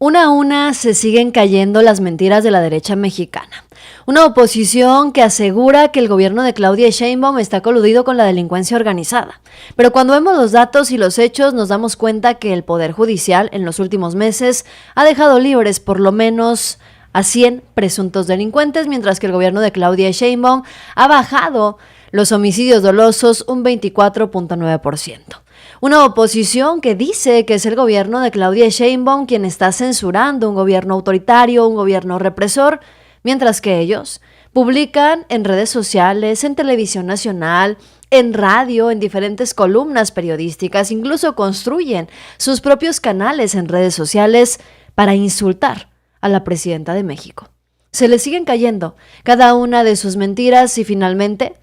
Una a una se siguen cayendo las mentiras de la derecha mexicana. Una oposición que asegura que el gobierno de Claudia Sheinbaum está coludido con la delincuencia organizada. Pero cuando vemos los datos y los hechos nos damos cuenta que el Poder Judicial en los últimos meses ha dejado libres por lo menos a 100 presuntos delincuentes, mientras que el gobierno de Claudia Sheinbaum ha bajado los homicidios dolosos un 24.9%. Una oposición que dice que es el gobierno de Claudia Sheinbaum quien está censurando un gobierno autoritario, un gobierno represor, mientras que ellos publican en redes sociales, en televisión nacional, en radio, en diferentes columnas periodísticas, incluso construyen sus propios canales en redes sociales para insultar a la presidenta de México. Se le siguen cayendo cada una de sus mentiras y finalmente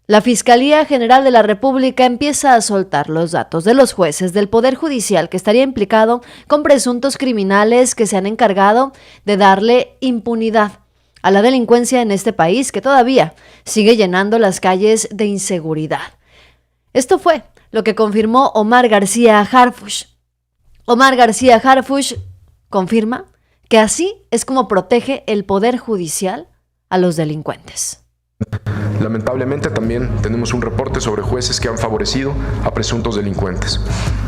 la Fiscalía General de la República empieza a soltar los datos de los jueces del Poder Judicial que estaría implicado con presuntos criminales que se han encargado de darle impunidad a la delincuencia en este país que todavía sigue llenando las calles de inseguridad. Esto fue lo que confirmó Omar García Harfuch. Omar García Harfuch confirma que así es como protege el Poder Judicial a los delincuentes. Lamentablemente también tenemos un reporte sobre jueces que han favorecido a presuntos delincuentes.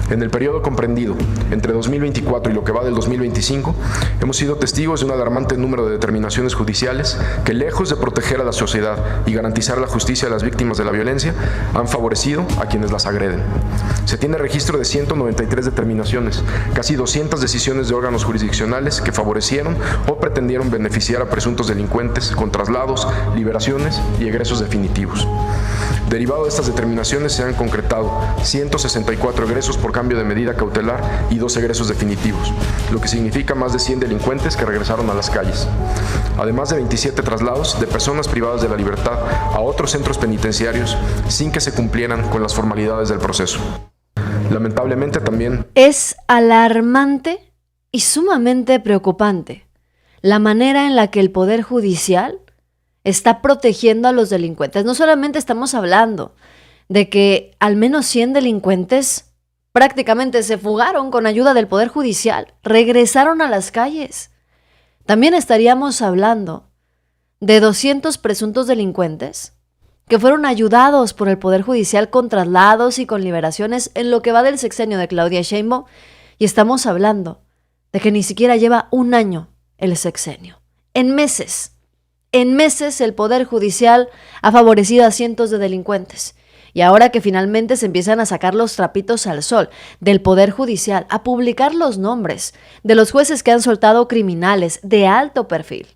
En el periodo comprendido entre 2024 y lo que va del 2025, hemos sido testigos de un alarmante número de determinaciones judiciales que, lejos de proteger a la sociedad y garantizar la justicia de las víctimas de la violencia, han favorecido a quienes las agreden. Se tiene registro de 193 determinaciones, casi 200 decisiones de órganos jurisdiccionales que favorecieron o pretendieron beneficiar a presuntos delincuentes con traslados, liberaciones y egresos definitivos. Derivado de estas determinaciones se han concretado 164 egresos por cambio de medida cautelar y 2 egresos definitivos, lo que significa más de 100 delincuentes que regresaron a las calles. Además de 27 traslados de personas privadas de la libertad a otros centros penitenciarios sin que se cumplieran con las formalidades del proceso. Lamentablemente también es alarmante y sumamente preocupante la manera en la que el Poder Judicial está protegiendo a los delincuentes. No solamente estamos hablando de que al menos 100 delincuentes prácticamente se fugaron con ayuda del Poder Judicial, regresaron a las calles. También estaríamos hablando de 200 presuntos delincuentes que fueron ayudados por el Poder Judicial con traslados y con liberaciones en lo que va del sexenio de Claudia Sheinbaum, y estamos hablando de que ni siquiera lleva un año el sexenio. En meses el Poder Judicial ha favorecido a cientos de delincuentes. Y ahora que finalmente se empiezan a sacar los trapitos al sol del Poder Judicial, a publicar los nombres de los jueces que han soltado criminales de alto perfil,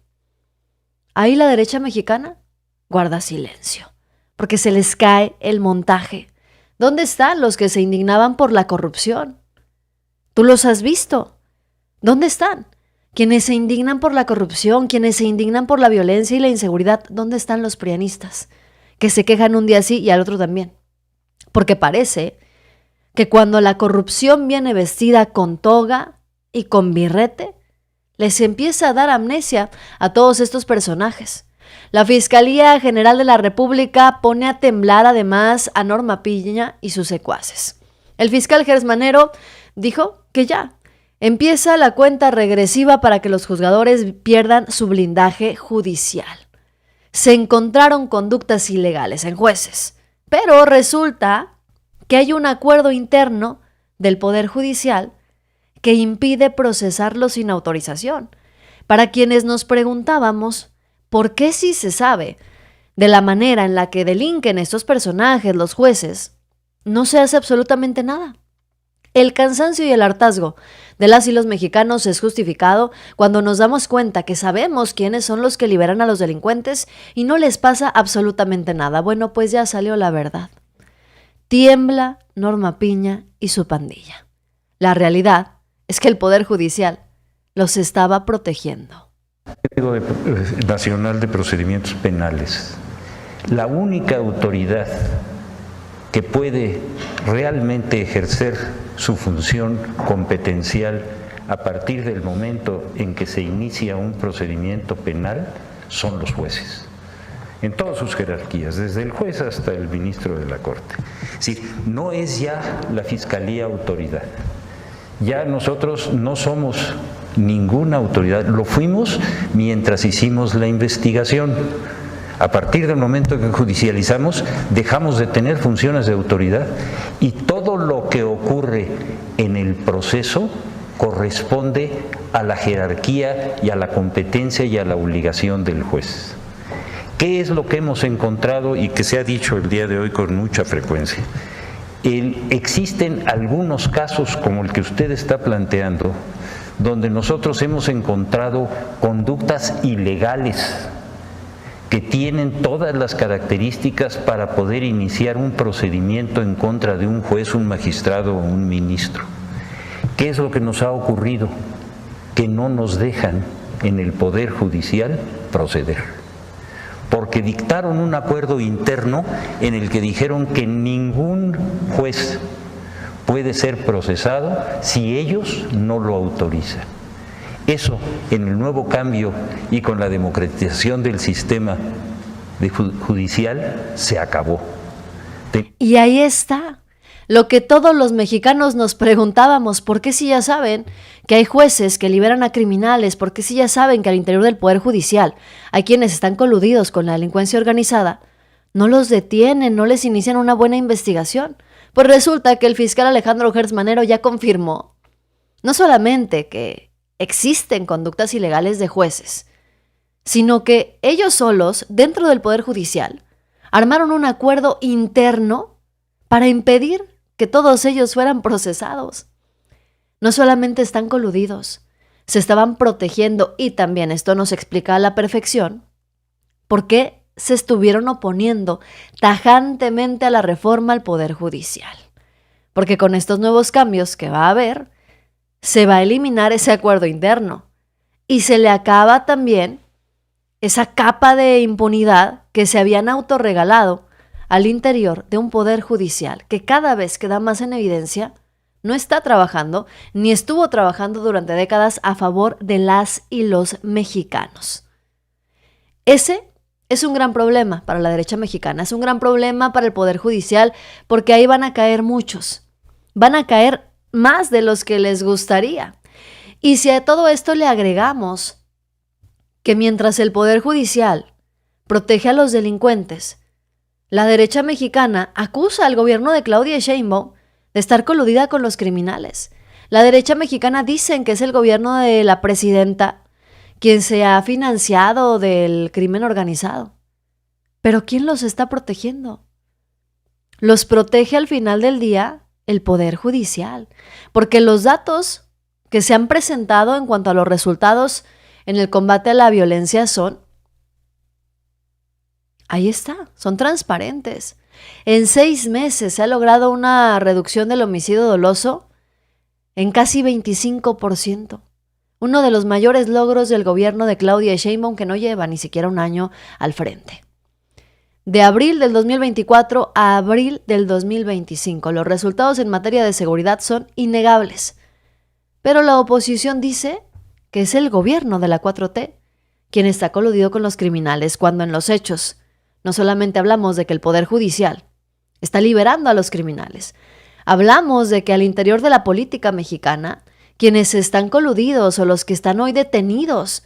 ahí la derecha mexicana guarda silencio, porque se les cae el montaje. ¿Dónde están los que se indignaban por la corrupción? ¿Tú los has visto? ¿Dónde están? Quienes se indignan por la corrupción, quienes se indignan por la violencia y la inseguridad, ¿dónde están los prianistas? Que se quejan un día sí y al otro también. Porque parece que cuando la corrupción viene vestida con toga y con birrete, les empieza a dar amnesia a todos estos personajes. La Fiscalía General de la República pone a temblar además a Norma Piña y sus secuaces. El fiscal Gersmanero dijo que ya empieza la cuenta regresiva para que los juzgadores pierdan su blindaje judicial. Se encontraron conductas ilegales en jueces, pero resulta que hay un acuerdo interno del Poder Judicial que impide procesarlo sin autorización. Para quienes nos preguntábamos por qué si se sabe de la manera en la que delinquen estos personajes, los jueces, no se hace absolutamente nada. El cansancio y el hartazgo de las y los mexicanos es justificado cuando nos damos cuenta que sabemos quiénes son los que liberan a los delincuentes y no les pasa absolutamente nada. Bueno, pues ya salió la verdad. Tiembla Norma Piña y su pandilla. La realidad es que el Poder Judicial los estaba protegiendo. Código Nacional de Procedimientos Penales. La única autoridad que puede realmente ejercer su función competencial a partir del momento en que se inicia un procedimiento penal son los jueces, en todas sus jerarquías, desde el juez hasta el ministro de la Corte. Es decir, no es ya la Fiscalía autoridad. Ya nosotros no somos ninguna autoridad. Lo fuimos mientras hicimos la investigación. A partir del momento que judicializamos, dejamos de tener funciones de autoridad y todo lo que ocurre en el proceso corresponde a la jerarquía y a la competencia y a la obligación del juez. ¿Qué es lo que hemos encontrado y que se ha dicho el día de hoy con mucha frecuencia? Existen algunos casos como el que usted está planteando, donde nosotros hemos encontrado conductas ilegales que tienen todas las características para poder iniciar un procedimiento en contra de un juez, un magistrado o un ministro. ¿Qué es lo que nos ha ocurrido? Que no nos dejan en el Poder Judicial proceder, porque dictaron un acuerdo interno en el que dijeron que ningún juez puede ser procesado si ellos no lo autorizan. Eso, en el nuevo cambio y con la democratización del sistema judicial, se acabó. Y ahí está lo que todos los mexicanos nos preguntábamos: ¿por qué si ya saben que hay jueces que liberan a criminales? ¿Por qué si ya saben que al interior del Poder Judicial hay quienes están coludidos con la delincuencia organizada, no los detienen, no les inician una buena investigación? Pues resulta que el fiscal Alejandro Gertz Manero ya confirmó no solamente que existen conductas ilegales de jueces, sino que ellos solos, dentro del Poder Judicial, armaron un acuerdo interno para impedir que todos ellos fueran procesados. No solamente están coludidos, se estaban protegiendo, y también esto nos explica a la perfección por qué se estuvieron oponiendo tajantemente a la reforma al Poder Judicial. Porque con estos nuevos cambios que va a haber, se va a eliminar ese acuerdo interno y se le acaba también esa capa de impunidad que se habían autorregalado al interior de un Poder Judicial que cada vez queda más en evidencia no está trabajando ni estuvo trabajando durante décadas a favor de las y los mexicanos. Ese es un gran problema para la derecha mexicana, es un gran problema para el Poder Judicial, porque ahí van a caer muchos, van a caer más de los que les gustaría. Y si a todo esto le agregamos que mientras el Poder Judicial protege a los delincuentes, la derecha mexicana acusa al gobierno de Claudia Sheinbaum de estar coludida con los criminales. La derecha mexicana dicen que es el gobierno de la presidenta quien se ha financiado del crimen organizado. ¿Pero quién los está protegiendo? Los protege al final del día el Poder Judicial, porque los datos que se han presentado en cuanto a los resultados en el combate a la violencia ahí está, son transparentes. En 6 meses se ha logrado una reducción del homicidio doloso en casi 25%. Uno de los mayores logros del gobierno de Claudia Sheinbaum, que no lleva ni siquiera un año al frente. De abril del 2024 a abril del 2025, los resultados en materia de seguridad son innegables. Pero la oposición dice que es el gobierno de la 4T quien está coludido con los criminales, cuando en los hechos no solamente hablamos de que el Poder Judicial está liberando a los criminales, hablamos de que al interior de la política mexicana, quienes están coludidos o los que están hoy detenidos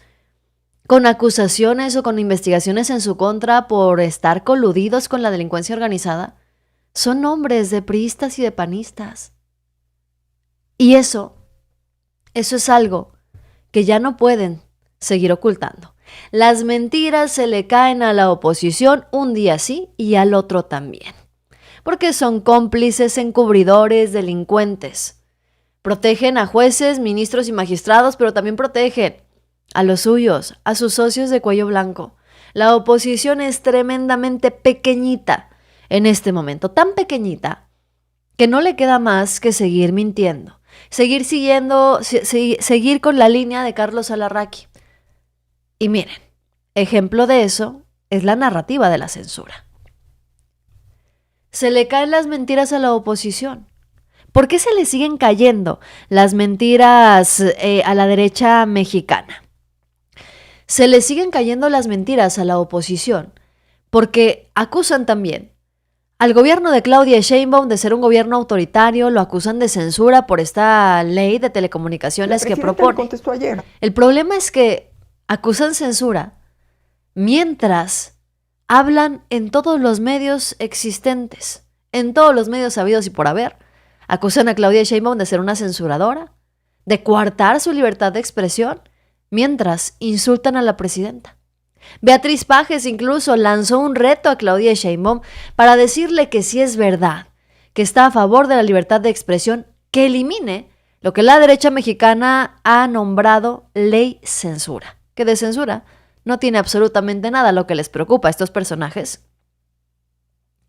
con acusaciones o con investigaciones en su contra por estar coludidos con la delincuencia organizada, son hombres de priistas y de panistas. Y eso es algo que ya no pueden seguir ocultando. Las mentiras se le caen a la oposición un día sí y al otro también, porque son cómplices, encubridores, delincuentes. Protegen a jueces, ministros y magistrados, pero también protegen a los suyos, a sus socios de cuello blanco. La oposición es tremendamente pequeñita en este momento, tan pequeñita que no le queda más que seguir mintiendo, seguir con la línea de Carlos Alarraqui. Y miren, ejemplo de eso es la narrativa de la censura. Se le caen las mentiras a la oposición. ¿Por qué se le siguen cayendo las mentiras a la derecha mexicana? Se le siguen cayendo las mentiras a la oposición porque acusan también Al gobierno de Claudia Sheinbaum de ser un gobierno autoritario, lo acusan de censura por esta ley de telecomunicaciones que propone. Le contestó ayer. El problema es que acusan censura mientras hablan en todos los medios existentes, en todos los medios sabidos y por haber. Acusan a Claudia Sheinbaum de ser una censuradora, de coartar su libertad de expresión, mientras insultan a la presidenta. Beatriz Pajes incluso lanzó un reto a Claudia Sheinbaum para decirle que si es verdad, que está a favor de la libertad de expresión, que elimine lo que la derecha mexicana ha nombrado ley censura, que de censura no tiene absolutamente nada. Lo que les preocupa a estos personajes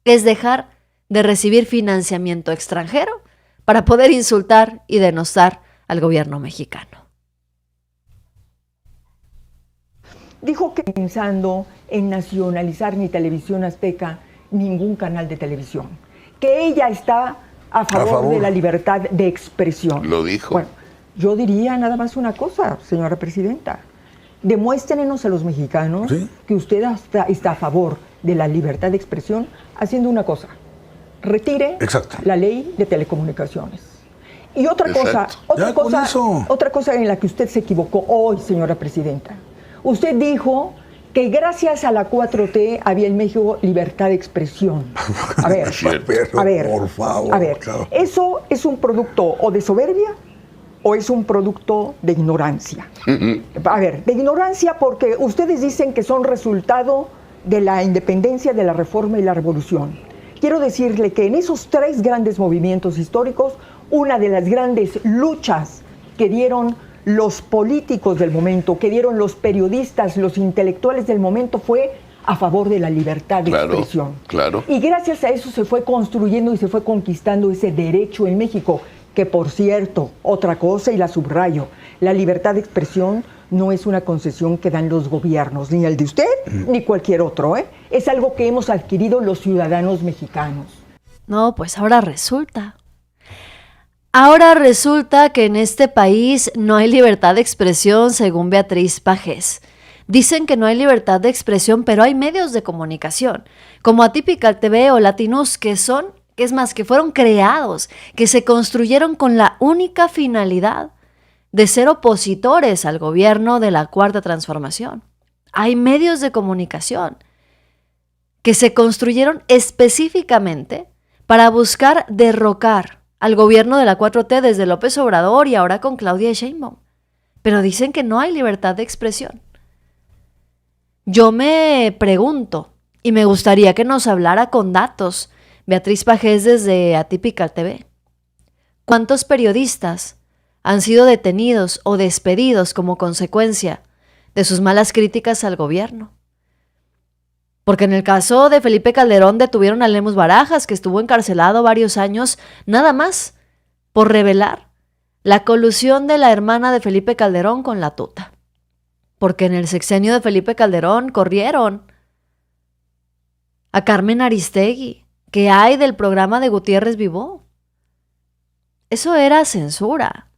es dejar de recibir financiamiento extranjero para poder insultar y denostar al gobierno mexicano. Dijo que pensando en nacionalizar ni Televisión Azteca, ningún canal de televisión, que ella está a favor de la libertad de expresión. Lo dijo. Bueno, yo diría nada más una cosa, señora presidenta. Demuéstrenos a los mexicanos que usted está a favor de la libertad de expresión haciendo una cosa. Retire la ley de telecomunicaciones. Y otra cosa en la que usted se equivocó hoy, señora presidenta. Usted dijo que gracias a la 4T había en México libertad de expresión. A ver, por favor. A ver, ¿eso es un producto o de soberbia o es un producto de ignorancia? A ver, de ignorancia porque ustedes dicen que son resultado de la independencia, de la reforma y la revolución. Quiero decirle que en esos 3 grandes movimientos históricos, una de las grandes luchas que dieron los políticos del momento, que dieron los periodistas, los intelectuales del momento, fue a favor de la libertad de expresión. Claro. Y gracias a eso se fue construyendo y se fue conquistando ese derecho en México, que por cierto, otra cosa y la subrayo, la libertad de expresión no es una concesión que dan los gobiernos, ni el de usted, ni cualquier otro, ¿eh? Es algo que hemos adquirido los ciudadanos mexicanos. No, pues ahora resulta. Ahora resulta que en este país no hay libertad de expresión, según Beatriz Pajes. Dicen que no hay libertad de expresión, pero hay medios de comunicación, como Atypical TV o Latinus, que fueron creados, que se construyeron con la única finalidad de ser opositores al gobierno de la Cuarta Transformación. Hay medios de comunicación que se construyeron específicamente para buscar derrocar al gobierno de la 4T desde López Obrador y ahora con Claudia Sheinbaum. Pero dicen que no hay libertad de expresión. Yo me pregunto, y me gustaría que nos hablara con datos, Beatriz Pajes desde Atypical TV, ¿cuántos periodistas han sido detenidos o despedidos como consecuencia de sus malas críticas al gobierno? Porque en el caso de Felipe Calderón detuvieron a Lemus Barajas, que estuvo encarcelado varios años, nada más por revelar la colusión de la hermana de Felipe Calderón con la tuta. Porque en el sexenio de Felipe Calderón corrieron a Carmen Aristegui, que hay del programa de Gutiérrez Vivó. Eso era censura.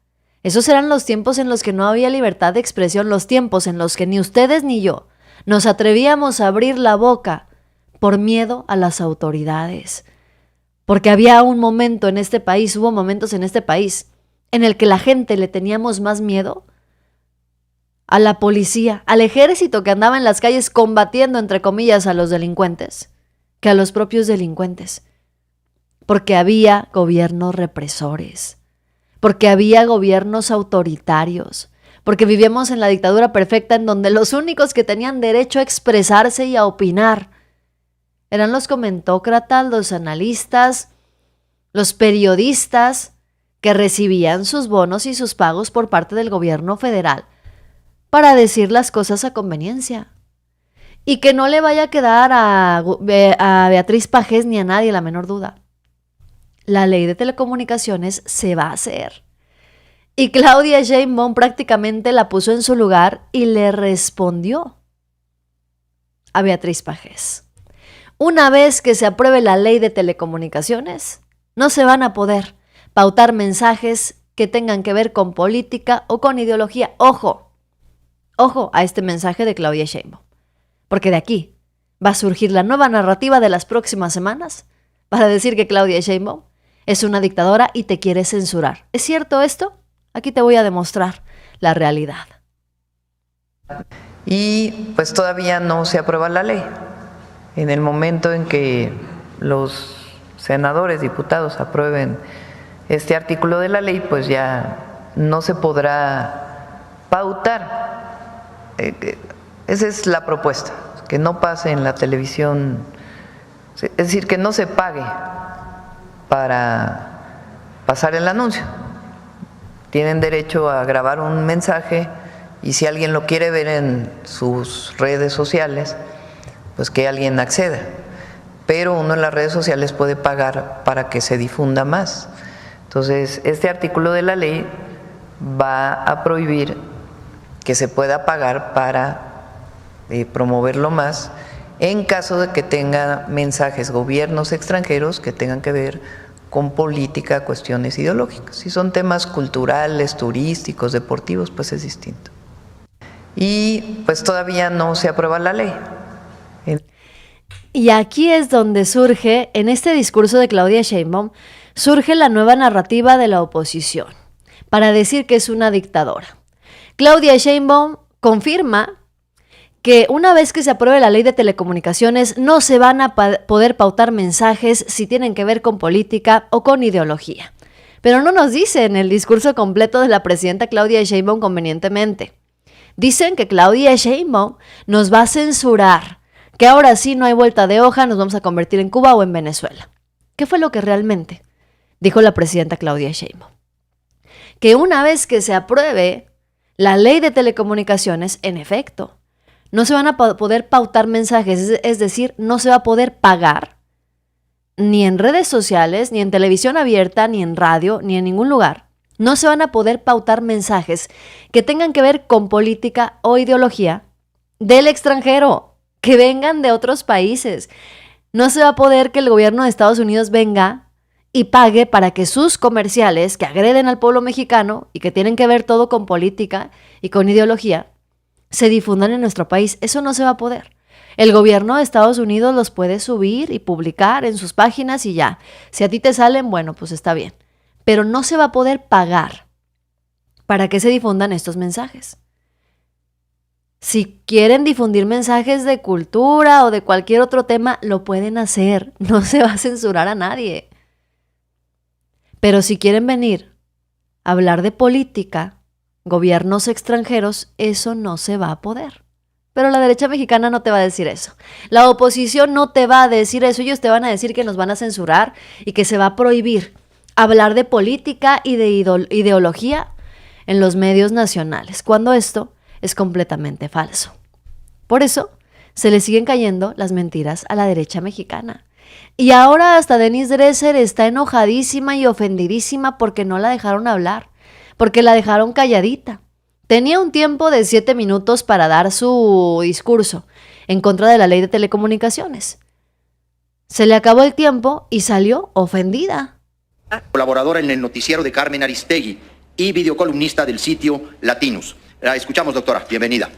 Esos eran los tiempos en los que no había libertad de expresión, los tiempos en los que ni ustedes ni yo nos atrevíamos a abrir la boca por miedo a las autoridades. Porque había un momento en este país, hubo momentos en este país, en el que la gente le teníamos más miedo a la policía, al ejército que andaba en las calles combatiendo, entre comillas, a los delincuentes, que a los propios delincuentes. Porque había gobiernos represores, porque había gobiernos autoritarios, porque vivíamos en la dictadura perfecta en donde los únicos que tenían derecho a expresarse y a opinar eran los comentócratas, los analistas, los periodistas que recibían sus bonos y sus pagos por parte del gobierno federal para decir las cosas a conveniencia. Y que no le vaya a quedar a Beatriz Pajes ni a nadie la menor duda. La ley de telecomunicaciones se va a hacer. Y Claudia Sheinbaum prácticamente la puso en su lugar y le respondió a Beatriz Pajes. Una vez que se apruebe la ley de telecomunicaciones, no se van a poder pautar mensajes que tengan que ver con política o con ideología. Ojo a este mensaje de Claudia Sheinbaum, porque de aquí va a surgir la nueva narrativa de las próximas semanas para decir que Claudia Sheinbaum es una dictadora y te quiere censurar. ¿Es cierto esto? Aquí te voy a demostrar la realidad. Y pues todavía no se aprueba la ley. En el momento en que los senadores, diputados aprueben este artículo de la ley, pues ya no se podrá pautar. Esa es la propuesta, que no pase en la televisión, es decir, que no se pague para pasar el anuncio. Tienen derecho a grabar un mensaje y si alguien lo quiere ver en sus redes sociales, pues que alguien acceda. Pero uno en las redes sociales puede pagar para que se difunda más. Entonces, este artículo de la ley va a prohibir que se pueda pagar para promoverlo más en caso de que tenga mensajes gobiernos extranjeros que tengan que ver con política, cuestiones ideológicas. Si son temas culturales, turísticos, deportivos, pues es distinto. Y pues todavía no se aprueba la ley. Y aquí es donde surge, en este discurso de Claudia Sheinbaum, surge la nueva narrativa de la oposición, para decir que es una dictadora. Claudia Sheinbaum confirma que una vez que se apruebe la ley de telecomunicaciones no se van a poder pautar mensajes si tienen que ver con política o con ideología. Pero no nos dice en el discurso completo de la presidenta Claudia Sheinbaum convenientemente. Dicen que Claudia Sheinbaum nos va a censurar, que ahora sí no hay vuelta de hoja, nos vamos a convertir en Cuba o en Venezuela. ¿Qué fue lo que realmente dijo la presidenta Claudia Sheinbaum? Que una vez que se apruebe la ley de telecomunicaciones, en efecto, no se van a poder pautar mensajes, es decir, no se va a poder pagar ni en redes sociales, ni en televisión abierta, ni en radio, ni en ningún lugar. No se van a poder pautar mensajes que tengan que ver con política o ideología del extranjero, que vengan de otros países. No se va a poder que el gobierno de Estados Unidos venga y pague para que sus comerciales que agreden al pueblo mexicano y que tienen que ver todo con política y con ideología, se difundan en nuestro país. Eso no se va a poder. El gobierno de Estados Unidos los puede subir y publicar en sus páginas y ya. Si a ti te salen, bueno, pues está bien. Pero no se va a poder pagar para que se difundan estos mensajes. Si quieren difundir mensajes de cultura o de cualquier otro tema, lo pueden hacer. No se va a censurar a nadie. Pero si quieren venir a hablar de política, gobiernos extranjeros, eso no se va a poder. Pero la derecha mexicana no te va a decir eso. La oposición no te va a decir eso. Ellos te van a decir que nos van a censurar y que se va a prohibir hablar de política y de ideología en los medios nacionales, cuando esto es completamente falso. Por eso se le siguen cayendo las mentiras a la derecha mexicana. Y ahora hasta Denise Dresser está enojadísima y ofendidísima porque no la dejaron hablar, porque la dejaron calladita. Tenía un tiempo de 7 minutos para dar su discurso en contra de la ley de telecomunicaciones. Se le acabó el tiempo y salió ofendida. Colaboradora en el noticiero de Carmen Aristegui y videocolumnista del sitio Latinos. La escuchamos, doctora. Bienvenida.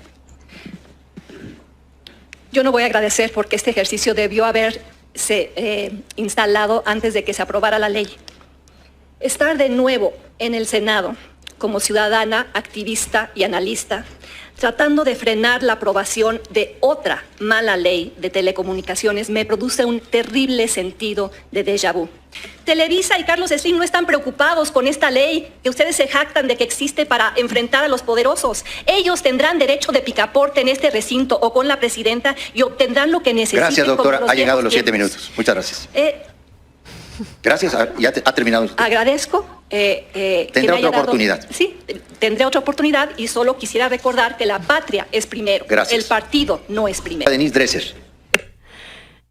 Yo no voy a agradecer porque este ejercicio debió haberse instalado antes de que se aprobara la ley. Estar de nuevo en el Senado como ciudadana, activista y analista, tratando de frenar la aprobación de otra mala ley de telecomunicaciones, me produce un terrible sentido de déjà vu. Televisa y Carlos Slim no están preocupados con esta ley que ustedes se jactan de que existe para enfrentar a los poderosos. Ellos tendrán derecho de picaporte en este recinto o con la presidenta y obtendrán lo que necesiten. Gracias, doctora. Ha llegado los 7 minutos. Muchas gracias. Gracias. Ya ha terminado usted. Agradezco. Tendrá otra oportunidad. Sí, tendré otra oportunidad y solo quisiera recordar que la patria es primero. Gracias. El partido no es primero. Denise Dresser.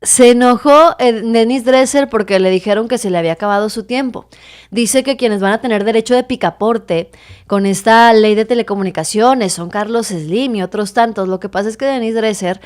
Se enojó Denise Dresser porque le dijeron que se le había acabado su tiempo. Dice que quienes van a tener derecho de picaporte con esta ley de telecomunicaciones son Carlos Slim y otros tantos. Lo que pasa es que Denise Dresser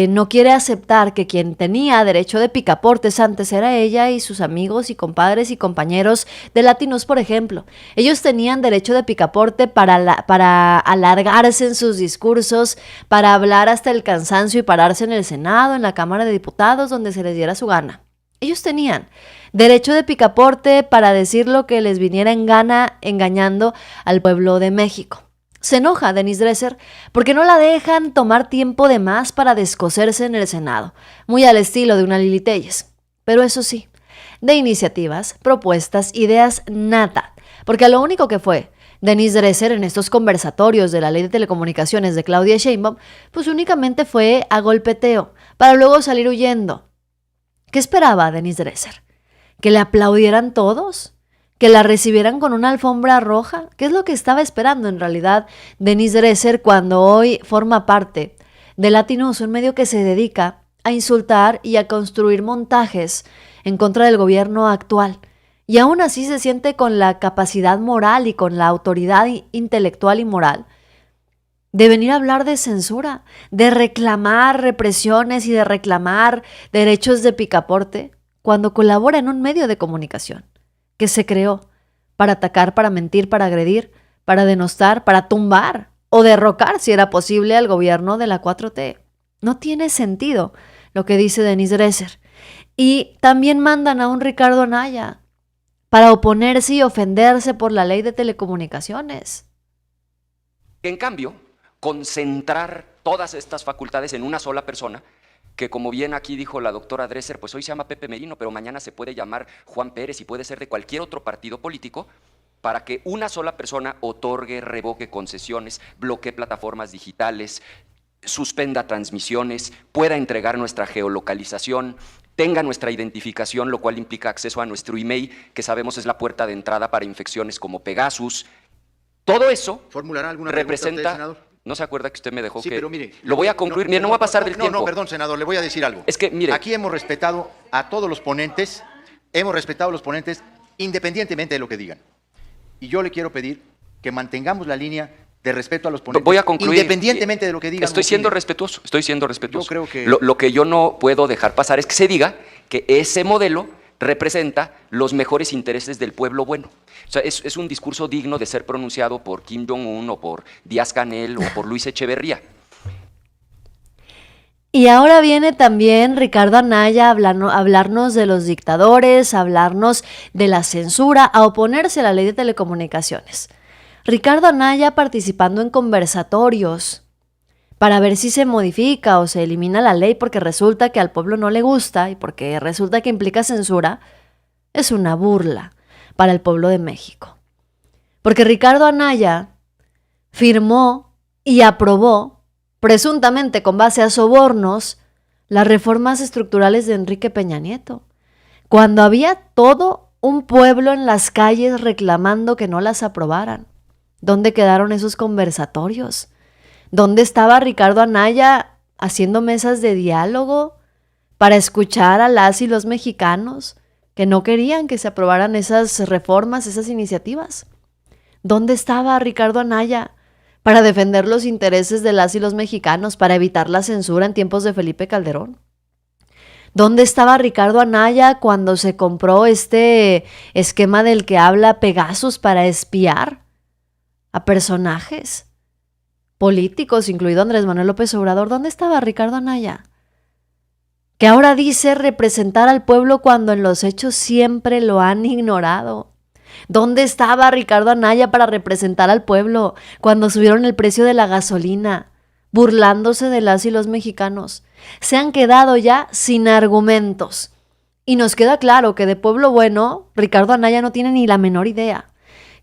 no quiere aceptar que quien tenía derecho de picaportes antes era ella y sus amigos y compadres y compañeros de Latinos, por ejemplo. Ellos tenían derecho de picaporte para alargarse en sus discursos, para hablar hasta el cansancio y pararse en el Senado, en la Cámara de Diputados, donde se les diera su gana. Ellos tenían derecho de picaporte para decir lo que les viniera en gana, engañando al pueblo de México. Se enoja Denise Dresser porque no la dejan tomar tiempo de más para descoserse en el Senado, muy al estilo de una Lili Téllez. Pero eso sí, de iniciativas, propuestas, ideas, nada, porque a lo único que fue Denise Dresser en estos conversatorios de la Ley de Telecomunicaciones de Claudia Sheinbaum, pues únicamente fue a golpeteo, para luego salir huyendo. ¿Qué esperaba Denise Dresser? ¿Que le aplaudieran todos? ¿Que la recibieran con una alfombra roja? ¿Qué es lo que estaba esperando en realidad Denise Dresser cuando hoy forma parte de Latinus, un medio que se dedica a insultar y a construir montajes en contra del gobierno actual? Y aún así se siente con la capacidad moral y con la autoridad intelectual y moral de venir a hablar de censura, de reclamar represiones y de reclamar derechos de picaporte cuando colabora en un medio de comunicación que se creó para atacar, para mentir, para agredir, para denostar, para tumbar o derrocar, si era posible, al gobierno de la 4T. No tiene sentido lo que dice Denise Dresser. Y también mandan a un Ricardo Anaya para oponerse y ofenderse por la ley de telecomunicaciones. En cambio, concentrar todas estas facultades en una sola persona, que como bien aquí dijo la doctora Dresser, pues hoy se llama Pepe Merino, pero mañana se puede llamar Juan Pérez y puede ser de cualquier otro partido político, para que una sola persona otorgue, revoque concesiones, bloquee plataformas digitales, suspenda transmisiones, pueda entregar nuestra geolocalización, tenga nuestra identificación, lo cual implica acceso a nuestro email, que sabemos es la puerta de entrada para infecciones como Pegasus. Todo eso ¿formulará alguna representa... pregunta usted, senador? ¿No se acuerda que usted me dejó Sí, que...? pero mire, lo voy a concluir. Mire, no va a pasar del tiempo. No, perdón, senador, le voy a decir algo. Es que, mire... Aquí hemos respetado a todos los ponentes, independientemente de lo que digan. Y yo le quiero pedir que mantengamos la línea de respeto a los ponentes. Voy a concluir. Independientemente de lo que digan. Estoy siendo respetuoso. Yo creo que... Lo que yo no puedo dejar pasar es que se diga que ese modelo representa los mejores intereses del pueblo bueno. O sea, es un discurso digno de ser pronunciado por Kim Jong-un o por Díaz-Canel o por Luis Echeverría. Y ahora viene también Ricardo Anaya a hablarnos de los dictadores, a hablarnos de la censura, a oponerse a la ley de telecomunicaciones. Ricardo Anaya participando en conversatorios para ver si se modifica o se elimina la ley porque resulta que al pueblo no le gusta y porque resulta que implica censura, es una burla para el pueblo de México. Porque Ricardo Anaya firmó y aprobó, presuntamente con base a sobornos, las reformas estructurales de Enrique Peña Nieto, cuando había todo un pueblo en las calles reclamando que no las aprobaran. ¿Dónde quedaron esos conversatorios? ¿Dónde estaba Ricardo Anaya haciendo mesas de diálogo para escuchar a las y los mexicanos que no querían que se aprobaran esas reformas, esas iniciativas? ¿Dónde estaba Ricardo Anaya para defender los intereses de las y los mexicanos, para evitar la censura en tiempos de Felipe Calderón? ¿Dónde estaba Ricardo Anaya cuando se compró este esquema del que habla Pegasus para espiar a personajes políticos, incluido Andrés Manuel López Obrador? ¿Dónde estaba Ricardo Anaya? Que ahora dice representar al pueblo cuando en los hechos siempre lo han ignorado. ¿Dónde estaba Ricardo Anaya para representar al pueblo cuando subieron el precio de la gasolina, burlándose de las y los mexicanos? Se han quedado ya sin argumentos. Y nos queda claro que de pueblo bueno, Ricardo Anaya no tiene ni la menor idea.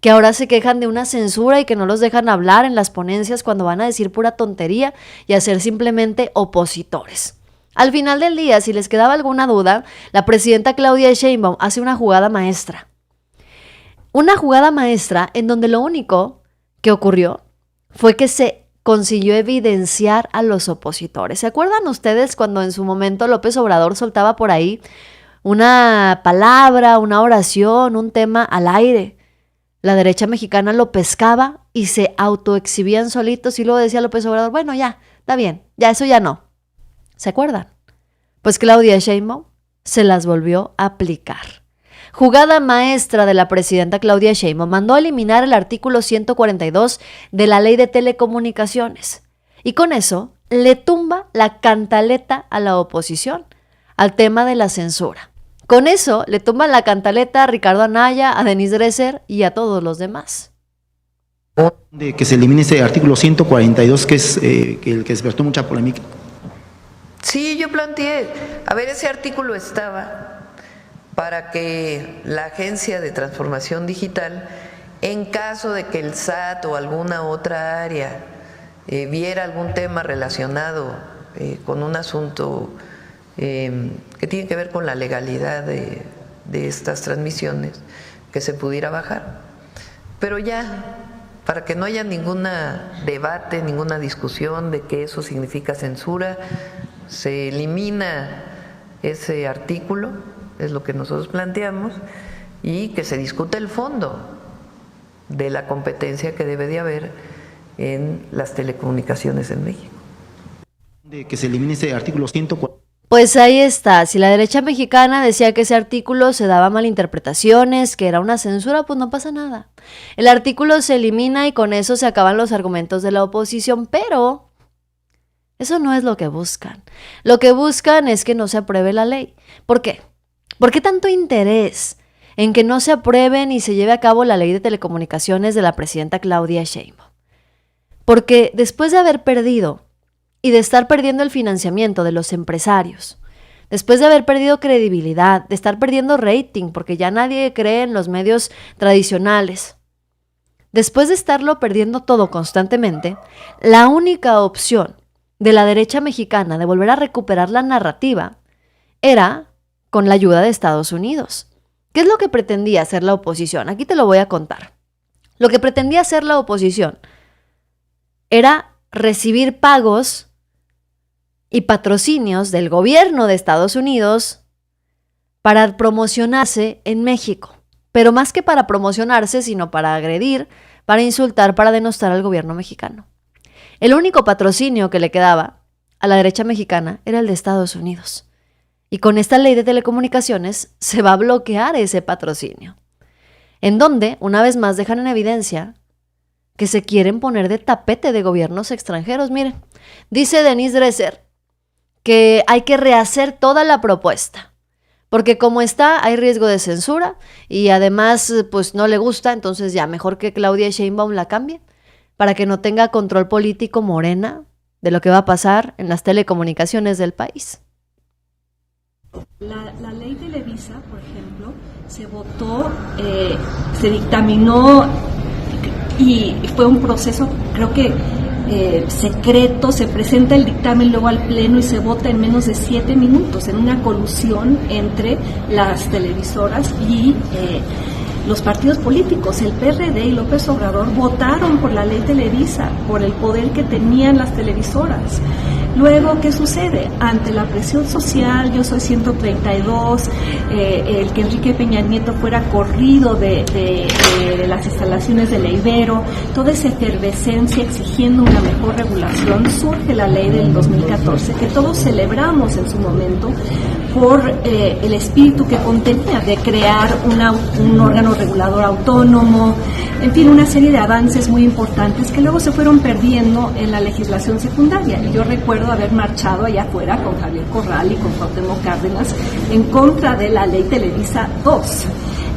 Que ahora se quejan de una censura y que no los dejan hablar en las ponencias cuando van a decir pura tontería y a ser simplemente opositores. Al final del día, si les quedaba alguna duda, la presidenta Claudia Sheinbaum hace una jugada maestra. Una jugada maestra en donde lo único que ocurrió fue que se consiguió evidenciar a los opositores. ¿Se acuerdan ustedes cuando en su momento López Obrador soltaba por ahí una palabra, una oración, un tema al aire? La derecha mexicana lo pescaba y se autoexhibían solitos y luego decía López Obrador, bueno, ya, está bien, ya eso ya no. ¿Se acuerdan? Pues Claudia Sheinbaum se las volvió a aplicar. Jugada maestra de la presidenta Claudia Sheinbaum, mandó a eliminar el artículo 142 de la Ley de Telecomunicaciones y con eso le tumba la cantaleta a la oposición al tema de la censura. Con eso le toman la cantaleta a Ricardo Anaya, a Denise Dresser y a todos los demás. De que se elimine ese artículo 142 que es el que despertó mucha polémica. Sí, yo planteé, a ver, ese artículo estaba para que la Agencia de Transformación Digital, en caso de que el SAT o alguna otra área viera algún tema relacionado con un asunto que tiene que ver con la legalidad de estas transmisiones, que se pudiera bajar. Pero ya, para que no haya ningún debate, ninguna discusión de que eso significa censura, se elimina ese artículo, es lo que nosotros planteamos, y que se discute el fondo de la competencia que debe de haber en las telecomunicaciones en México. De que se elimine ese artículo 142. Pues ahí está, si la derecha mexicana decía que ese artículo se daba malinterpretaciones, que era una censura, pues no pasa nada. El artículo se elimina y con eso se acaban los argumentos de la oposición, pero eso no es lo que buscan. Lo que buscan es que no se apruebe la ley. ¿Por qué? ¿Por qué tanto interés en que no se apruebe ni se lleve a cabo la ley de telecomunicaciones de la presidenta Claudia Sheinbaum? Porque después de haber perdido y de estar perdiendo el financiamiento de los empresarios, después de haber perdido credibilidad, de estar perdiendo rating, porque ya nadie cree en los medios tradicionales, después de estarlo perdiendo todo constantemente, la única opción de la derecha mexicana de volver a recuperar la narrativa era con la ayuda de Estados Unidos. ¿Qué es lo que pretendía hacer la oposición? Aquí te lo voy a contar. Lo que pretendía hacer la oposición era recibir pagos y patrocinios del gobierno de Estados Unidos para promocionarse en México. Pero más que para promocionarse, sino para agredir, para insultar, para denostar al gobierno mexicano. El único patrocinio que le quedaba a la derecha mexicana era el de Estados Unidos. Y con esta ley de telecomunicaciones se va a bloquear ese patrocinio. En donde, una vez más, dejan en evidencia que se quieren poner de tapete de gobiernos extranjeros. Miren, dice Denise Dresser que hay que rehacer toda la propuesta, porque como está hay riesgo de censura y además pues no le gusta, entonces ya mejor que Claudia Sheinbaum la cambie para que no tenga control político Morena de lo que va a pasar en las telecomunicaciones del país. La ley Televisa, por ejemplo, se votó, se dictaminó y fue un proceso, creo que secreto, se presenta el dictamen luego al pleno y se vota en menos de 7 minutos, en una colusión entre las televisoras y los partidos políticos. El PRD y López Obrador votaron por la ley Televisa, por el poder que tenían las televisoras. Luego, ¿qué sucede? Ante la presión social, Yo Soy 132, el que Enrique Peña Nieto fuera corrido de las instalaciones de la Ibero, toda esa efervescencia exigiendo una mejor regulación, surge la ley del 2014, que todos celebramos en su momento por el espíritu que contenía de crear un órgano regulador autónomo, en fin, una serie de avances muy importantes que luego se fueron perdiendo en la legislación secundaria. Y yo recuerdo haber marchado allá afuera con Javier Corral y con Cuauhtémoc Cárdenas en contra de la ley Televisa 2.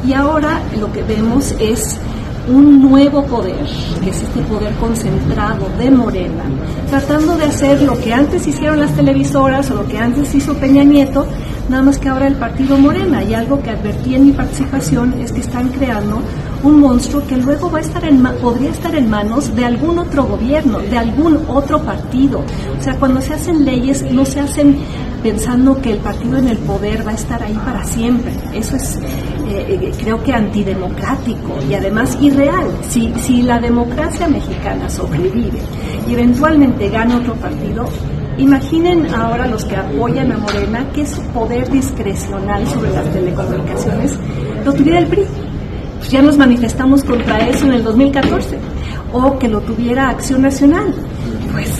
Y ahora lo que vemos es un nuevo poder, que es este poder concentrado de Morena, tratando de hacer lo que antes hicieron las televisoras o lo que antes hizo Peña Nieto, nada más que ahora el partido Morena. Y algo que advertí en mi participación es que están creando un monstruo que luego va a estar podría estar en manos de algún otro gobierno, de algún otro partido. O sea, cuando se hacen leyes, no se hacen pensando que el partido en el poder va a estar ahí para siempre. Eso es, creo que antidemocrático y además irreal. Si la democracia mexicana sobrevive y eventualmente gana otro partido, imaginen ahora los que apoyan a Morena que su poder discrecional sobre las telecomunicaciones lo tuviera el PRI. Pues ya nos manifestamos contra eso en el 2014, o que lo tuviera Acción Nacional. Pues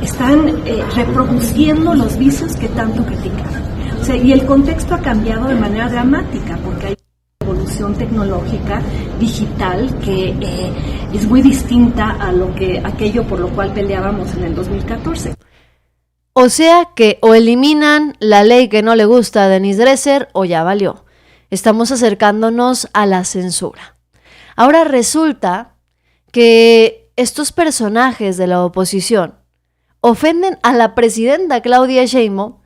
están reproduciendo los vicios que tanto criticaron. O sea, y el contexto ha cambiado de manera dramática porque hay una evolución tecnológica digital que es muy distinta a aquello por lo cual peleábamos en el 2014. O sea que o eliminan la ley que no le gusta a Denise Dresser o ya valió. Estamos acercándonos a la censura. Ahora resulta que estos personajes de la oposición ofenden a la presidenta Claudia Sheinbaum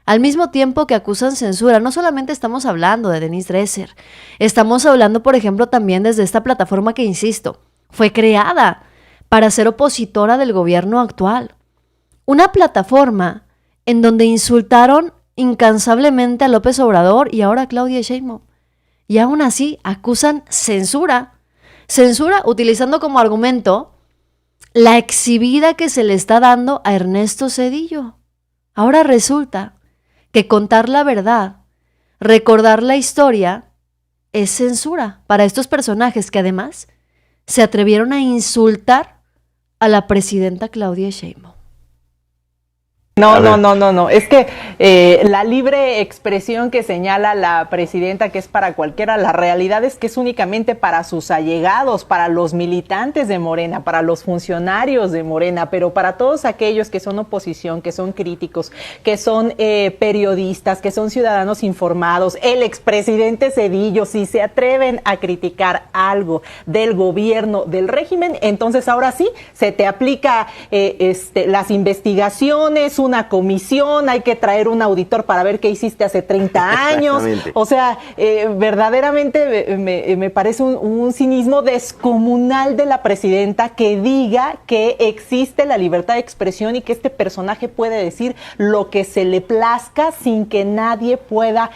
al mismo tiempo que acusan censura. No solamente estamos hablando de Denise Dresser, estamos hablando, por ejemplo, también desde esta plataforma que, insisto, fue creada para ser opositora del gobierno actual. Una plataforma en donde insultaron incansablemente a López Obrador y ahora a Claudia Sheinbaum. Y aún así acusan censura. Censura utilizando como argumento la exhibida que se le está dando a Ernesto Zedillo. Ahora resulta que contar la verdad, recordar la historia, es censura para estos personajes que además se atrevieron a insultar a la presidenta Claudia Sheinbaum. No. Es que la libre expresión que señala la presidenta, que es para cualquiera, la realidad es que es únicamente para sus allegados, para los militantes de Morena, para los funcionarios de Morena, pero para todos aquellos que son oposición, que son críticos, que son periodistas, que son ciudadanos informados, el expresidente Zedillo, si se atreven a criticar algo del gobierno, del régimen, entonces ahora sí se te aplica las investigaciones, una comisión, hay que traer un auditor para ver qué hiciste hace 30 años. O sea, verdaderamente me parece un cinismo descomunal de la presidenta que diga que existe la libertad de expresión y que este personaje puede decir lo que se le plazca sin que nadie pueda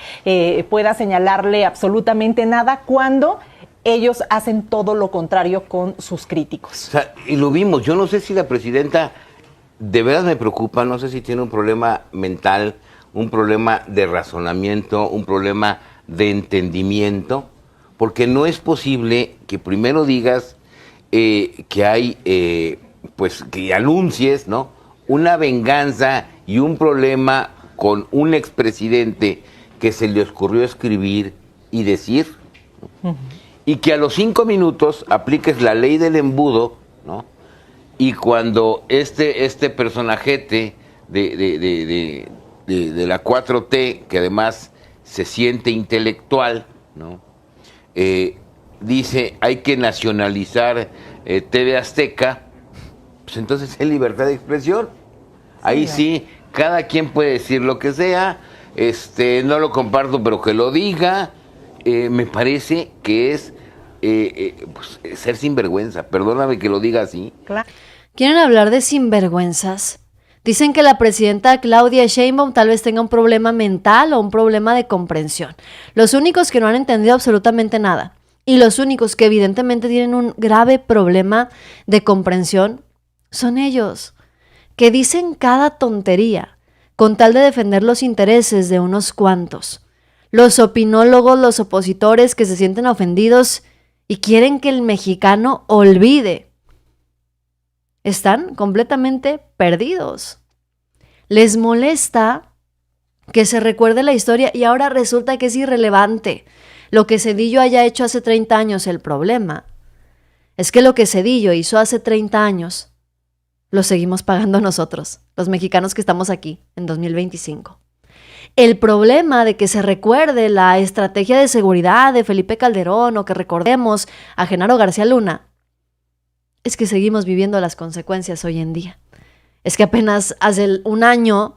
señalarle absolutamente nada, cuando ellos hacen todo lo contrario con sus críticos. O sea, y lo vimos. Yo no sé si la presidenta de verdad me preocupa, no sé si tiene un problema mental, un problema de razonamiento, un problema de entendimiento, porque no es posible que primero digas que hay, pues que anuncies, ¿no?, una venganza y un problema con un expresidente que se le ocurrió escribir y decir, ¿no? Y que a los 5 minutos apliques la ley del embudo, ¿no? Y cuando este personajete de la 4T, que además se siente intelectual, ¿no?, dice hay que nacionalizar TV Azteca, pues entonces es libertad de expresión. Ahí sí, cada quien puede decir lo que sea, no lo comparto, pero que lo diga. Me parece que es pues, ser sinvergüenza, perdóname que lo diga así. Claro. ¿Quieren hablar de sinvergüenzas? Dicen que la presidenta Claudia Sheinbaum tal vez tenga un problema mental o un problema de comprensión. Los únicos que no han entendido absolutamente nada y los únicos que evidentemente tienen un grave problema de comprensión son ellos, que dicen cada tontería con tal de defender los intereses de unos cuantos. Los opinólogos, los opositores que se sienten ofendidos y quieren que el mexicano olvide. Están completamente perdidos. Les molesta que se recuerde la historia y ahora resulta que es irrelevante lo que Zedillo haya hecho hace 30 años. El problema es que lo que Zedillo hizo hace 30 años lo seguimos pagando nosotros, los mexicanos que estamos aquí en 2025. El problema de que se recuerde la estrategia de seguridad de Felipe Calderón o que recordemos a Genaro García Luna es que seguimos viviendo las consecuencias hoy en día. Es que apenas hace un año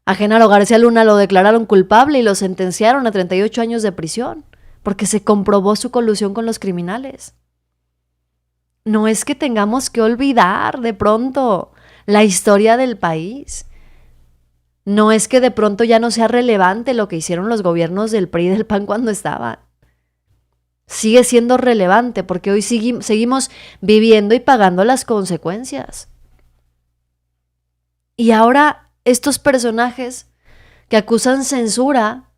a Genaro García Luna lo declararon culpable y lo sentenciaron a 38 años de prisión porque se comprobó su colusión con los criminales. No es que tengamos que olvidar de pronto la historia del país. No es que de pronto ya no sea relevante lo que hicieron los gobiernos del PRI y del PAN cuando estaban. Sigue siendo relevante porque hoy seguimos viviendo y pagando las consecuencias. Y ahora estos personajes que acusan censura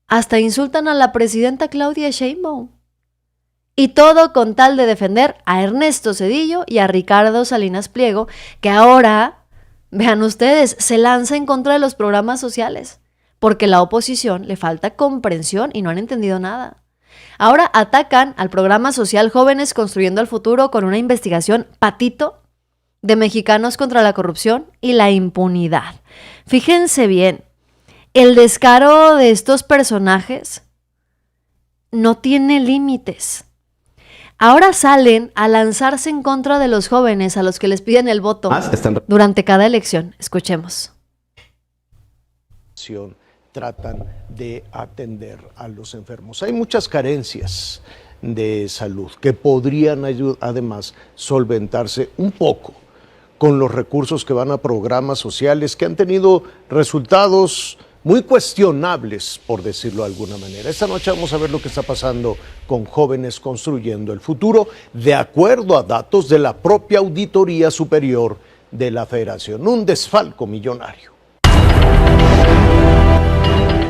hasta insultan a la presidenta Claudia Sheinbaum. Y todo con tal de defender a Ernesto Zedillo y a Ricardo Salinas Pliego, que ahora, vean ustedes, se lanza en contra de los programas sociales, porque la oposición le falta comprensión y no han entendido nada. Ahora atacan al programa social Jóvenes Construyendo el Futuro con una investigación patito de Mexicanos contra la Corrupción y la Impunidad. Fíjense bien, el descaro de estos personajes no tiene límites. Ahora salen a lanzarse en contra de los jóvenes a los que les piden el voto durante cada elección. Escuchemos. Tratan de atender a los enfermos. Hay muchas carencias de salud que podrían además solventarse un poco con los recursos que van a programas sociales que han tenido resultados muy cuestionables, por decirlo de alguna manera. Esta noche vamos a ver lo que está pasando con Jóvenes Construyendo el Futuro, de acuerdo a datos de la propia Auditoría Superior de la Federación. Un desfalco millonario.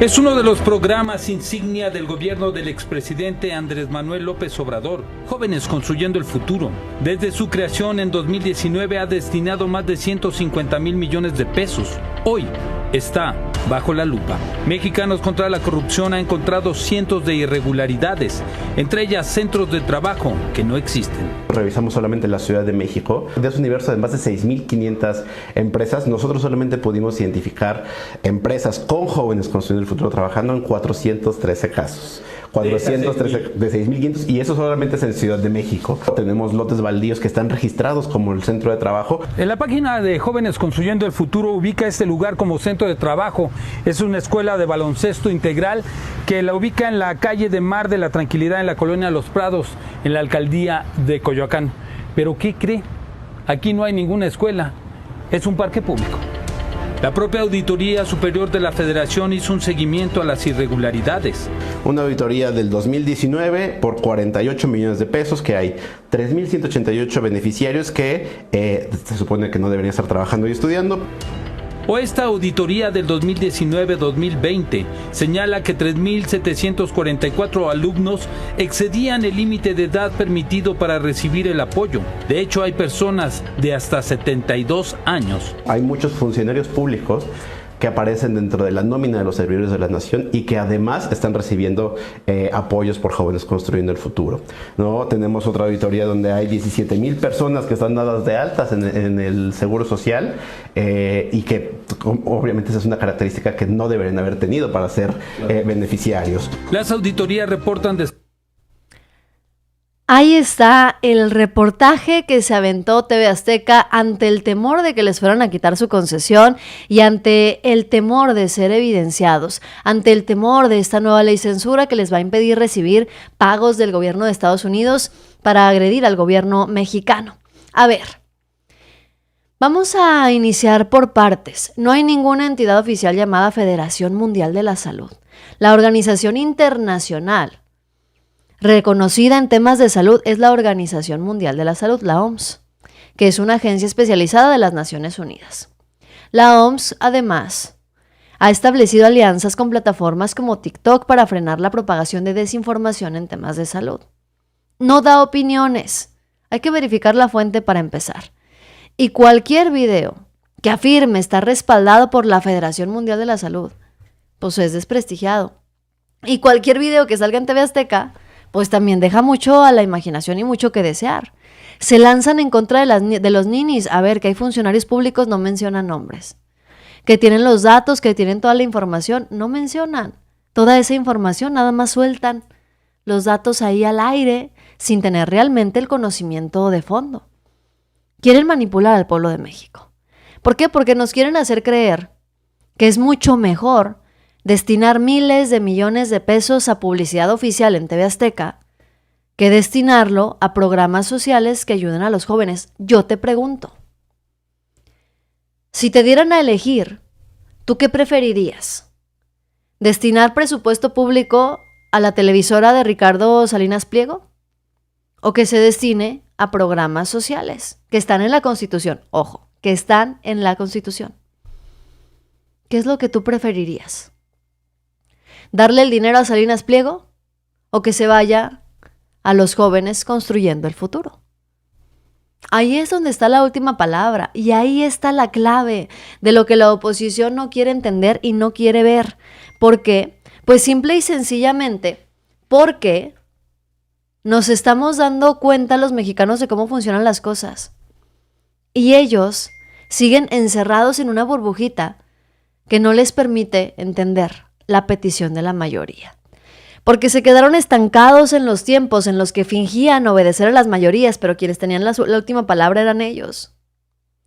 Es uno de los programas insignia del gobierno del expresidente Andrés Manuel López Obrador, Jóvenes Construyendo el Futuro. Desde su creación en 2019 ha destinado más de 150,000 millones de pesos. Hoy está bajo la lupa. Mexicanos contra la Corrupción ha encontrado cientos de irregularidades, entre ellas centros de trabajo que no existen. Revisamos solamente la Ciudad de México. De ese universo de más de 6,500 empresas, nosotros solamente pudimos identificar empresas con jóvenes construyendo el futuro trabajando en 413 casos. 413 de 6,500, y eso solamente es en Ciudad de México. Tenemos lotes baldíos que están registrados como el centro de trabajo. En la página de Jóvenes Construyendo el Futuro ubica este lugar como centro de trabajo. Es una escuela de baloncesto integral que la ubica en la calle de Mar de la Tranquilidad, en la colonia Los Prados, en la alcaldía de Coyoacán. ¿Pero qué cree? Aquí no hay ninguna escuela, es un parque público. La propia Auditoría Superior de la Federación hizo un seguimiento a las irregularidades. Una auditoría del 2019 por 48 millones de pesos, que hay 3,188 beneficiarios que se supone que no deberían estar trabajando y estudiando. O esta auditoría del 2019-2020 señala que 3,744 alumnos excedían el límite de edad permitido para recibir el apoyo. De hecho, hay personas de hasta 72 años. Hay muchos funcionarios públicos que aparecen dentro de la nómina de los servidores de la nación y que además están recibiendo apoyos por Jóvenes Construyendo el Futuro, ¿no? Tenemos otra auditoría donde hay 17,000 personas que están dadas de altas en el Seguro Social y que obviamente esa es una característica que no deberían haber tenido para ser beneficiarios. Las auditorías reportan Ahí está el reportaje que se aventó TV Azteca ante el temor de que les fueran a quitar su concesión y ante el temor de ser evidenciados, ante el temor de esta nueva ley censura que les va a impedir recibir pagos del gobierno de Estados Unidos para agredir al gobierno mexicano. A ver, vamos a iniciar por partes. No hay ninguna entidad oficial llamada Federación Mundial de la Salud. La organización internacional reconocida en temas de salud es la Organización Mundial de la Salud, la OMS, que es una agencia especializada de las Naciones Unidas. La OMS, además, ha establecido alianzas con plataformas como TikTok para frenar la propagación de desinformación en temas de salud. No da opiniones, hay que verificar la fuente para empezar. Y cualquier video que afirme estar respaldado por la Federación Mundial de la Salud, pues es desprestigiado. Y cualquier video que salga en TV Azteca, pues también deja mucho a la imaginación y mucho que desear. Se lanzan en contra de los ninis. A ver, que hay funcionarios públicos, no mencionan nombres. Que tienen los datos, que tienen toda la información, no mencionan toda esa información, nada más sueltan los datos ahí al aire sin tener realmente el conocimiento de fondo. Quieren manipular al pueblo de México. ¿Por qué? Porque nos quieren hacer creer que es mucho mejor destinar miles de millones de pesos a publicidad oficial en TV Azteca que destinarlo a programas sociales que ayuden a los jóvenes. Yo te pregunto, si te dieran a elegir, ¿tú qué preferirías? ¿Destinar presupuesto público a la televisora de Ricardo Salinas Pliego? ¿O que se destine a programas sociales que están en la Constitución? Ojo, que están en la Constitución. ¿Qué es lo que tú preferirías? ¿Darle el dinero a Salinas Pliego o que se vaya a los jóvenes construyendo el futuro? Ahí es donde está la última palabra y ahí está la clave de lo que la oposición no quiere entender y no quiere ver. ¿Por qué? Pues simple y sencillamente porque nos estamos dando cuenta los mexicanos de cómo funcionan las cosas. Y ellos siguen encerrados en una burbujita que no les permite entender la petición de la mayoría. Porque se quedaron estancados en los tiempos en los que fingían obedecer a las mayorías, pero quienes tenían la última palabra eran ellos.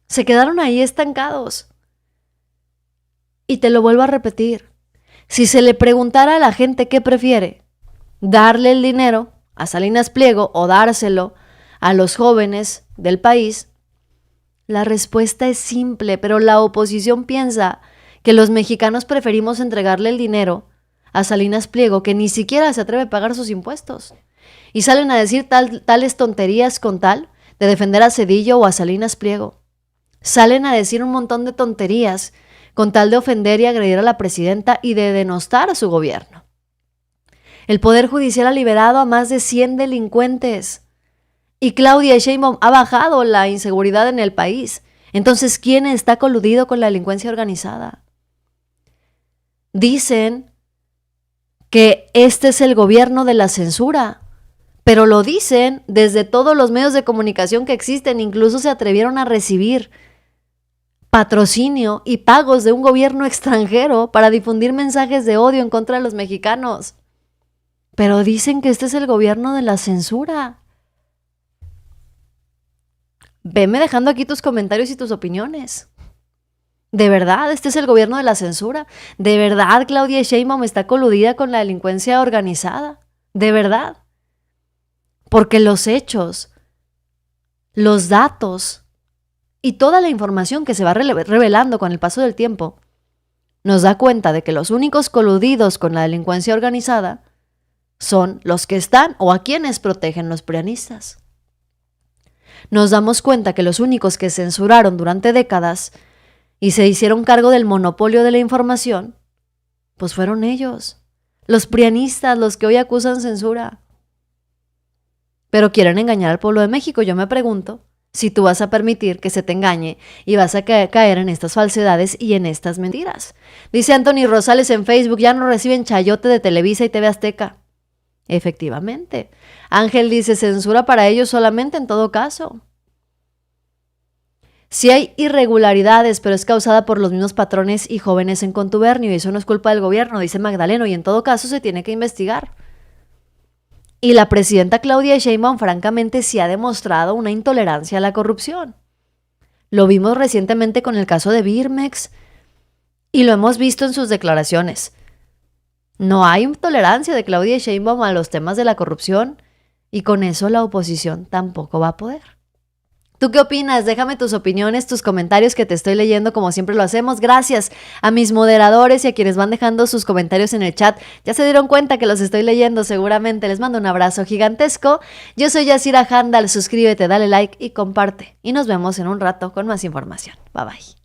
Se quedaron ahí estancados. Y te lo vuelvo a repetir. Si se le preguntara a la gente qué prefiere, darle el dinero a Salinas Pliego o dárselo a los jóvenes del país, la respuesta es simple, pero la oposición piensa que los mexicanos preferimos entregarle el dinero a Salinas Pliego, que ni siquiera se atreve a pagar sus impuestos. Y salen a decir tales tonterías con tal de defender a Zedillo o a Salinas Pliego. Salen a decir un montón de tonterías con tal de ofender y agredir a la presidenta y de denostar a su gobierno. El Poder Judicial ha liberado a más de 100 delincuentes y Claudia Sheinbaum ha bajado la inseguridad en el país. Entonces, ¿quién está coludido con la delincuencia organizada? Dicen que este es el gobierno de la censura, pero lo dicen desde todos los medios de comunicación que existen. Incluso se atrevieron a recibir patrocinio y pagos de un gobierno extranjero para difundir mensajes de odio en contra de los mexicanos. Pero dicen que este es el gobierno de la censura. Veme dejando aquí tus comentarios y tus opiniones. ¿De verdad este es el gobierno de la censura? ¿De verdad Claudia Sheinbaum está coludida con la delincuencia organizada? ¿De verdad? Porque los hechos, los datos y toda la información que se va revelando con el paso del tiempo nos da cuenta de que los únicos coludidos con la delincuencia organizada son los que están o a quienes protegen los prianistas. Nos damos cuenta que los únicos que censuraron durante décadas y se hicieron cargo del monopolio de la información, pues fueron ellos, los prianistas, los que hoy acusan censura. Pero quieren engañar al pueblo de México. Yo me pregunto si tú vas a permitir que se te engañe y vas a caer en estas falsedades y en estas mentiras. Dice Anthony Rosales en Facebook, ya no reciben chayote de Televisa y TV Azteca. Efectivamente. Ángel dice, censura para ellos solamente en todo caso. Si hay irregularidades, pero es causada por los mismos patrones y jóvenes en contubernio, y eso no es culpa del gobierno, dice Magdaleno, y en todo caso se tiene que investigar. Y la presidenta Claudia Sheinbaum, francamente, sí ha demostrado una intolerancia a la corrupción. Lo vimos recientemente con el caso de Birmex y lo hemos visto en sus declaraciones. No hay tolerancia de Claudia Sheinbaum a los temas de la corrupción y con eso la oposición tampoco va a poder. ¿Tú qué opinas? Déjame tus opiniones, tus comentarios que te estoy leyendo como siempre lo hacemos. Gracias a mis moderadores y a quienes van dejando sus comentarios en el chat. Ya se dieron cuenta que los estoy leyendo seguramente. Les mando un abrazo gigantesco. Yo soy Yasira Handal. Suscríbete, dale like y comparte. Y nos vemos en un rato con más información. Bye bye.